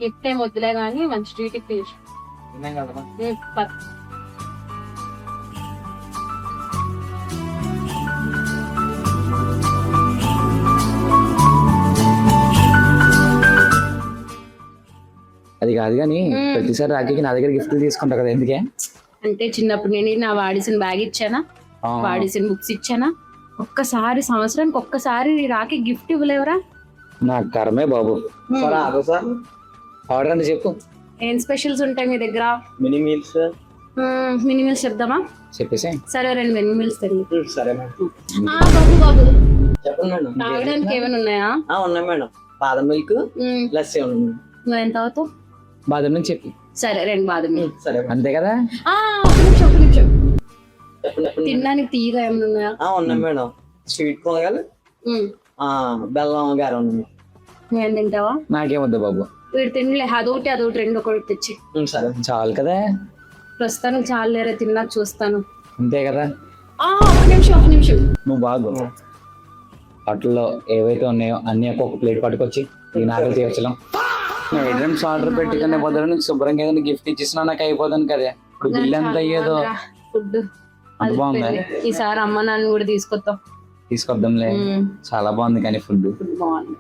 Gift ఏం వద్దులే కానీ మంచి ట్రీట్ ఇప్పించు. అది కాదు కానీ ప్రతిసారి రాఖీకి నా దగ్గర గిఫ్ట్ తీసుకుంటా కదా, ఎందుకే? అంటే చిన్నప్పుడు నేను నా వాడిసిన బ్యాగ్ ఇచ్చానా, వాడిసిన బుక్స్ ఇచ్చానా, ఒక్కసారి సంవత్సరానికి ఒక్కసారి రాఖీ గిఫ్ట్ ఇవ్వలేవరా? నా కర్మే బాబు. ఆర్డర్ అంటే చెప్పు. ఏం స్పెషల్స్ ఉంటాయి మీ దగ్గర? Mini meals. మినీ మీల్స్ చెప్దామా? చెప్పేసి. సరే 2 మినీ మీల్స్ తెలియదు. సరే మేడం. బాబు చెప్పండి మేడం. తాగడానికి ఏమైనా ఉన్నాయా? ఉన్నాయి మేడం. బాదం మిల్క్, లస్సీ ఉంది. నువ్వు ఎంత అవుతావు? బాదం నుంచి చెప్పి. సరే 2 బాదం మిల్క్. సరే అంతే కదా. ఒక్క నిమిషం. తినడానికి తీయగా ఏమైనా ఉన్నాయా? ఉన్నాయి మేడం. స్వీట్ పొంగల్, బెల్లం గారె ఉంది. నేను తింటావా? నాకేమొద్దు బాబు. వీడు తినలే, అదొకటి 2 ఒకటి తెచ్చి. సరే చాలు కదా. ప్రస్తుతానికి చాలు లేరా, తిన్నాక చూస్తాను. అంతే కదా. ఒక్క నిమిషం. నువ్వు బాగు. వాటిల్లో ఏవైతే ఉన్నాయో అన్ని ఒక్కొక్క ప్లేట్ పట్టుకొచ్చి ఈ నాగలు తీర్చడం. ఐటమ్స్ ఆర్డర్ పెట్టుకునే బదులు నీకు శుభ్రంగా ఏదైనా గిఫ్ట్ ఇచ్చేసినా నాకు అయిపోతాను కదా. ఇప్పుడు బిల్ ఎంత అయ్యేదో. ఫుడ్ అంత బాగుంది. ఈసారి అమ్మ నాన్న కూడా తీసుకొద్దాంలే. చాలా బాగుంది కానీ ఫుడ్ బాగుంది.